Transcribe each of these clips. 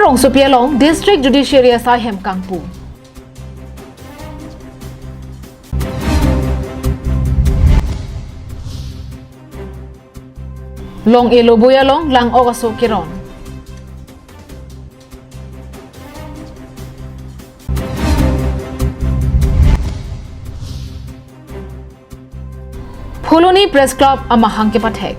rong Sopialong District Judiciary Asylum Kangpu. Long Elobuyalong Lang Ogaso Kiron. Puloni Press Club Amahang Kipatek.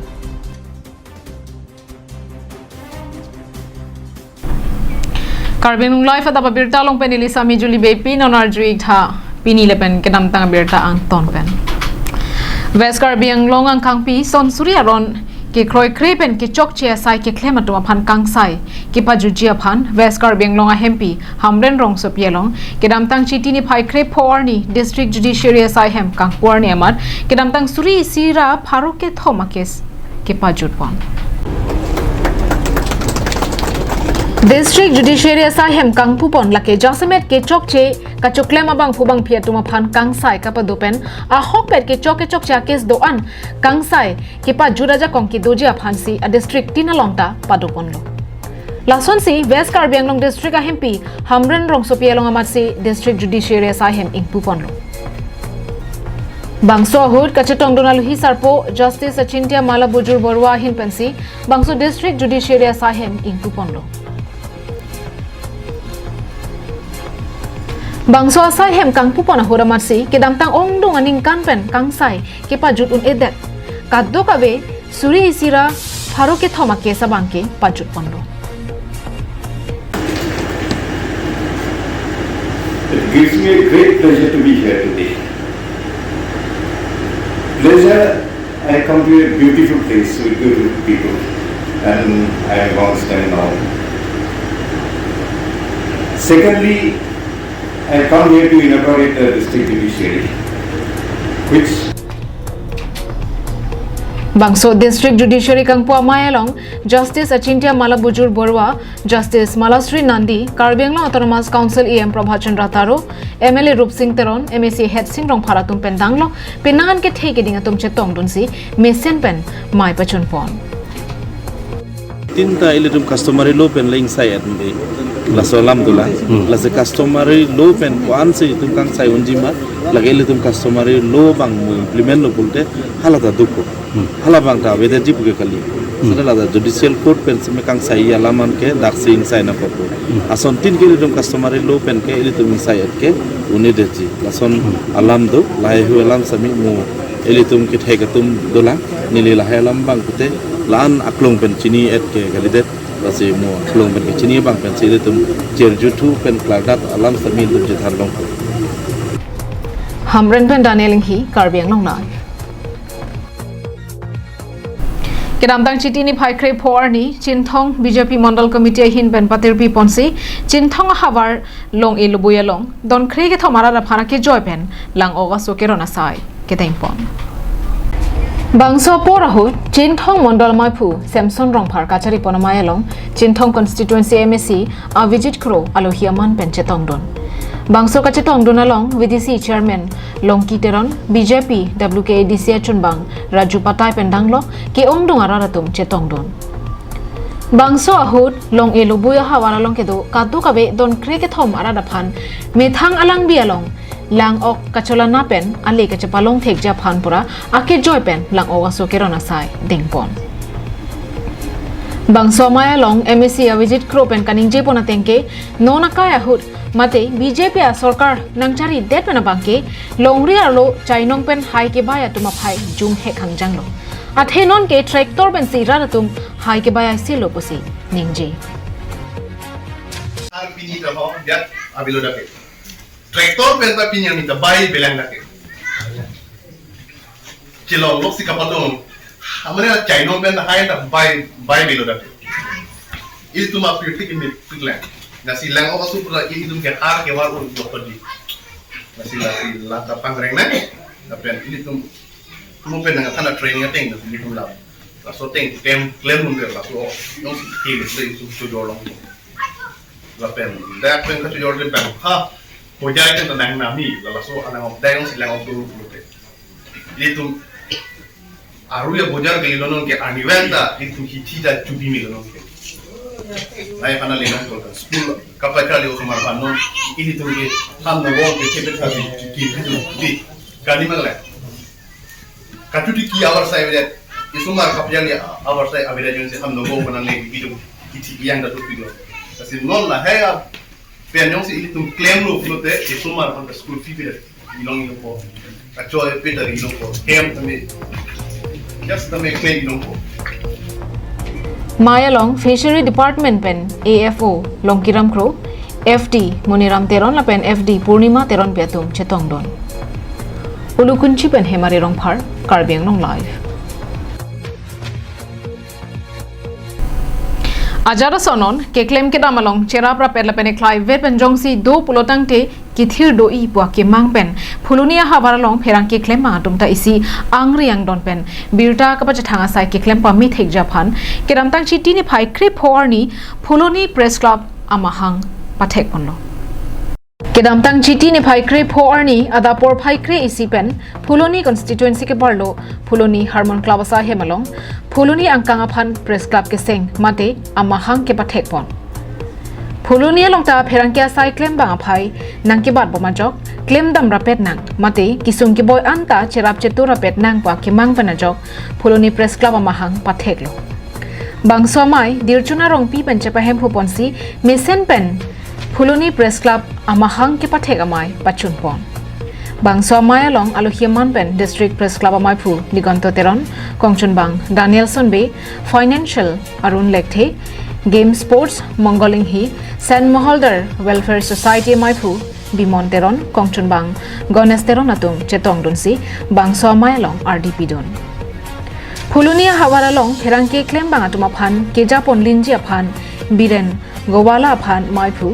Karbing live at Abirta long penili sa Mijuli Bepi non arjuig tha pinilepen kedam tang Abirta ang tonpen. West Karbing long ang kangpi son suriaron ki kroi krepen ki chokchia sai ki klematu aphan kangsai ki pajujia phan West Karbing long a hempi hamren rong sopielong kedam tang chitini phai krep porni District Judiciary Asylum kangporni amat kedam tang suri sira pharuke thomakes ki pajutpon. District Judiciary Asylum Kangpupon lake Josemet ke chokche ka choklem abang phubang phiatuma phan kangsai ka padupen a hokpet ke chokcha kes doan kangsai ke pa juraja kongki dojia phansi a district tinalongta paduponlo lason si West Karbianglong district a hempi hamren rong sopialong amatsi District Judiciary Asylum ingpuponlo Bangso Hood Kachetong Donaluhi Sarpo Justice Achintia Mala Bujur Borwa hin pensi Bangso District Judiciary Asylum ingpuponlo Bangso Asylum Kangpupon Horamatsi kedam tang ongdong aning kanpen kangsai ke pajut un edet kaddo kabe suri isira pharoke thomake sabangke pajut pondo. It gives me a great pleasure to be here today. Pleasure, I come to a beautiful place with beautiful people and I am going to stand now. Secondly, I come here to inaugurate the district judiciary, which Bangso District Judiciary Kangpua Mayalong, Justice Achintia Malabujur Borwa, Justice Malasri Nandi, Karbianglong Autonomous Council EM Prabhachan Rataro, MLA Rup Singh Teron, MAC Head Singh Rong Paratum Pendanglo, Pinangan ke Theke Dingatum Chetong Dunsi, Mesen Pen, Mai Pachun Pon. Tinta ilitum customary law pen laying sayat mbe la solam dula la se customary law pen wan se tum kang sai unjima la ilitum customary law bang mu implement lo bolte halata duko hala bang ta wede jip ke kali sada la judicial court pen se me kang sai alaman ke dak sing sai na popo ason tin ke ilitum customary law pen ke ilitum sayat ke uni deji la son alam do la hu alam sami mu ilitum ke thekatum dola nili la alam bang kute lan aklong pen chini et ke galidet lasi mo aklong pen chini bang pen sile tum jerjutu pen kladat alam samil tum jethan long Hamren pen Daniel hi Karbianglong na Kedam tang chitini phai kre porni Chinthong BJP Mandal Committee hin pen patirpi ponsi Chinthong havar long elubuya long don kre ke thomara ra phana ke joy pen lang oga sokerona sai ke tempon Bangso Porahut, Chinthong Mondal Maipu, Samson Rongpar Kachari Ponamayalong, Chinthong Constituency MSC, a visit crow, Alohiaman Penchetongdon. Bangso Kachetongdon along, VDC Chairman, Long Kiteron, BJP, WKADC Chunbang, Raju Patai Pendanglo, Ke Ongdong Araratum Chetongdon. Bangso Ahut, Long Elubuya Hawaralong Kedo, Katu Kabe, Don Krikethom Aradapan, Methang Alang Bialong, Lang ok kachola na pen ali kachapalong thekja phanpura ake joy pen lang oga sokerona sai dingpon Bangso Maya long MSC a visit crop pen kaning je pona tengke nona kaya hut mate BJP a sarkar nangchari det pena bangke longri alo chainong pen hai ke baya tuma phai jung he khangjang lo athenon ke tractor pen si raratum hai ke baya silo posi ningje Pini da ho ya abilo da Traktor pen ta pinya minta bai belang lagi. Cilo lok si kapadong. Amane China pen hai ta bai bilo dak. Itu ma pirti kimi pitlang. Nasi lang o kasupra itu ke har ke war ur doktor di. Nasi la ta pangreng na. Na pen itu mu pen na kana training ateng na itu la. La so teng tem klem mun la so no si itu su dolong. La pen da pen ka jor de pen ha Pojai kan tenang nami, lalu so anak orang silang orang turun pulut. Itu aru ya bojar ke ilonon ke aniwenta itu hiti da cubi milonon ke. Ay kana lena ko school kapag kali ko marpano ini tungi ham na wo ke ke ta ki di kani magla katuti ki awar sai wede isumar kapjali awar sai abida jun se ham no wo kana le video kiti yang da to video kasi non la haya penyong si ini tum claim lo flote isumar kan school fee bida ilong yo po kachoy peter ilong po hem tame just tame claim ilong po Maya long Fishery Department pen AFO long kiram kro FD Muniram Teron la pen FD Purnima Teron Piatum Chetong Don Ulukunchi pen Hemari rong phar Karbiang long live Ajara sonon ke claim ke damalong cherapra perla pen klai ve pen jongsi do pulotang te kithir do I bua ke mang pen phulunia habaralong pherang ke claim ma tumta isi angriang don pen birta ka pacha thanga sai ke claim pa mi thek japhan ke ramtang chiti ni phai krip horni phuloni press club amahang pathek ponlo ke ramtang chiti ni phai krip horni adapor phai kre isi pen phuloni constituency ke barlo phuloni harmon club asa hemalong phuloni angkang aphan press club ke seng mate amahang ke pathek pon phuloni longta pherang ke sai claim bang phai nang ke bat boma jok claim dam rapet nang mate kisung ke boy anta cherap chetu rapet nang pa ke mang pana jok phuloni press club amahang pathek lo bang somai dirchuna rong pi pen chepa hem phuponsi mesen pen phuloni press club amahang ke pathek amai pachun pon bang somai along alohiaman pen district press club amai phu niganto teron kongchun bang danielson be financial arun lekthe game sports mongoling hi san moholdar welfare society amai phu bimon teron kongchun bang gones teron atum chetong dunsi bang somai along rdp don phulunia hawara long pherangke claim bang atuma phan keja pon linji aphan biren gowala aphan maiphu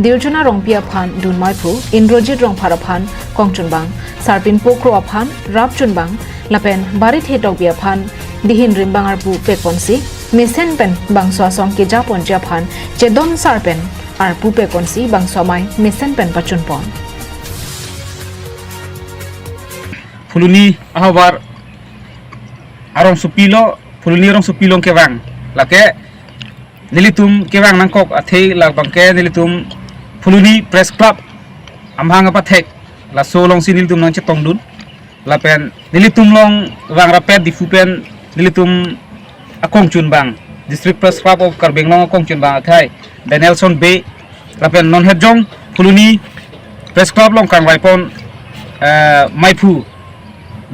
dirjuna rongpia aphan dun maiphu indrojit rong phar aphan kongchun bang sarpin pokro aphan rapchun bang lapen barit he dog bia aphan dihin rim bangar pu pekonsi mesen pen bang swa song keja pon japhan chedon sarpen ar pu pekonsi bang somai mesen pen pachun pon phuluni ahawar arong supilo phuluni rong supilong kewang lake nilitum kewang nangkok athei lak bangke nilitum phuluni press club amhang apathek la solong sinilitum nang chetong dun lapen nilitum long wang rapet difupen nilitum akong chun bang district press club of Karbiang long akong chun bang athai Danielson Bay lapen non hedjong phuluni press club long kang raipon maipu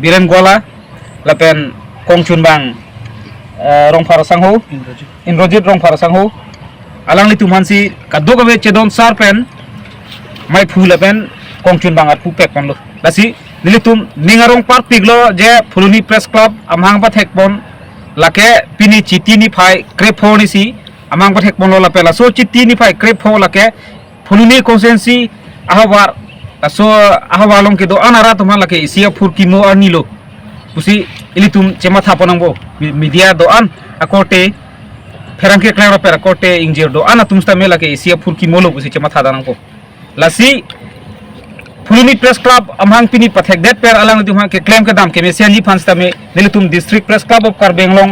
biren gola lapen kong chun bang rong phara sangho inrojit rong phara sangho alang litum hansi kadok ave chedon sarpen mai phul pen kong chun bang at pu pek pon lo lasi nilitum ningarong par piglo je phuluni press club amhang pa thek pon lake pini chiti ni phai krep ho ni si amang pa thek pon lo la pela so chiti ni phai krep ho lake phuluni consensi ahawar so ahawalong ke do anara tuman lake isia phurki mo anilo pusi ilitum chema thaponang bo media do an akote pherangke klera pera kote ingjir do ana tumsta mela ke isia phurki molo pusi chema thadanang bo lasi phuluni press club amhang pini pathek det per alang tum ke claim ke dam ke mesianji fansta me nilitum district press club of Karbiang long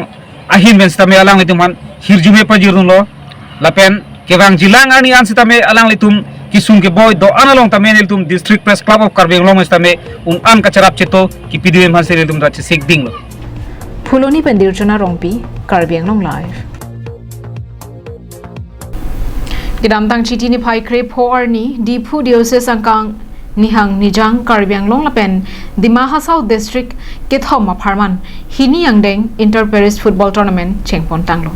ahin bensta me alang tum hirjume pajirun lo lapen kewang jilang ani ansita me alang litum kisung ke boy do analong tame nilitum district press club of Karbiang long estame un an kacharap cheto ki pdm hanse nilitum rache sekding lo phuloni pendirchuna rongpi Karbiang long live Kidamtang chiti ni phai krep hoar ni dipu diocese angkang nihang nijang Karbiang long lapen Dima Hasau district kithom pharman hini yangdeng inter parish football tournament chengpon tanglo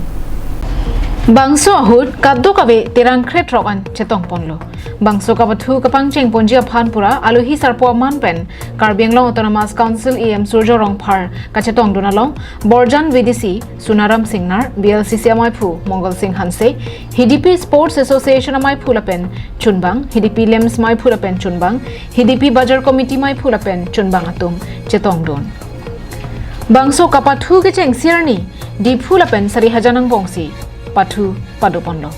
Bangso ahut kaddo kabe terang kret rokan chetong ponlo Bangso kabathu kapang chengpon jia phanpura aluhi sarpo man pen Karbiang long autonomous council em surjo rong phar kachetong donalong borjan vdc sunaram singnar blcc amai phu mongol singh hanse hidp sports association amai phu lapen chunbang hidp lems mai phu lapen chunbang hidp bajar committee mai phu lapen chunbang atum chetong don Bangso kapathu ke cheng sirni diphu lapen sari hajanang bongsi pathu padoponlo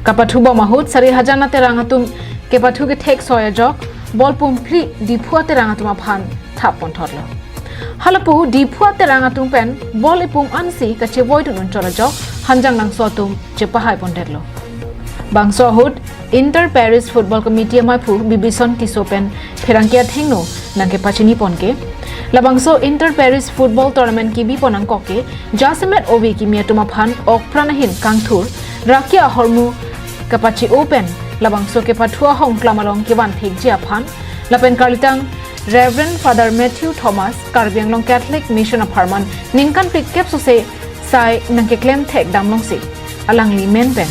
kapathu bomahut sari hajana terangatum ke pathu ke thek soya jok bol pumpri diphu terangatum aphan thapon thorlo halapu diphu terangatum pen bol ipum ansi ka cheboy dun chola jok hanjang nang so tum che pahai pondet lo bangso hut Inter Paris Football Committee mai phu bibison kisopen pherangkia thengno nangke pachini ponke labangso Inter Paris Football Tournament ki bi ponang koke jasemet obi ki miatuma phan okpranahin kangthur rakia hormu kapachi open labangso ke pathua hong klamalong ke wan thik jia phan lapen karlitang Reverend Father Matthew Thomas Karbianglong Catholic Mission of Harman ningkan pickep so se sai nangke claim thek damlong se alang li men pen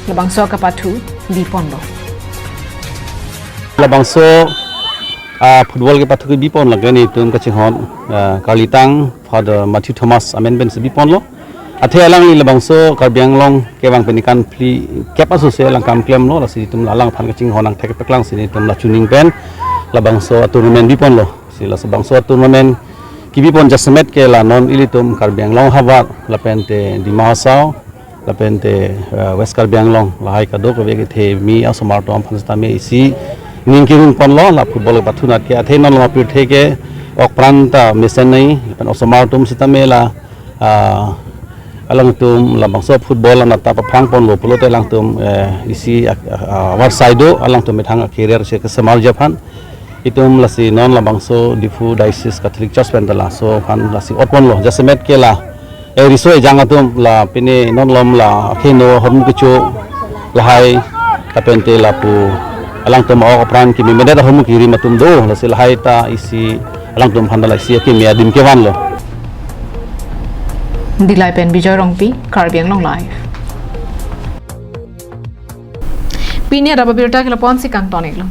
labangso kapathu di pondo labangso football ke pathu ke bipon lagani tum kaching hon Karlitang Father Matthew Thomas amen ben se bipon lo athe alang li labangso Karbianglong ke bang penikan pli kep aso se lang kam claim lo lasi tum lalang phan kaching honang thek peklang sini tum la tuning pen labangso tournament bipon lo sila sabangso tournament ki bipon jasmet ke la non ilitum Karbianglong habat lapente di mahasau lapente West Karbianglong lahai kadok wege the mi asomar tom phansta me isi ningkirung ponlo la football pathunat ke athe non ma pir theke ok pranta mission nei pen asomar tom sitame la alang tum labangso football na ta phang pon lo polote lang tum isi war side alang tum thang career se ke samal japan itum lasi non labangso difu diocese Catholic Church pendala so phan lasi otpon lo jasmet ke la riso jang atum la pine non lom la khino hom kuchu lahai kapente la pu alang tum ok pran ki mede da hom ki ri matum do lasi lahai ta isi alang tum phan la isi ki mia dim ke wan lo dilai pen bijoy rongpi Karbianglong live pinia Abirta ke lapon si kang tonik lo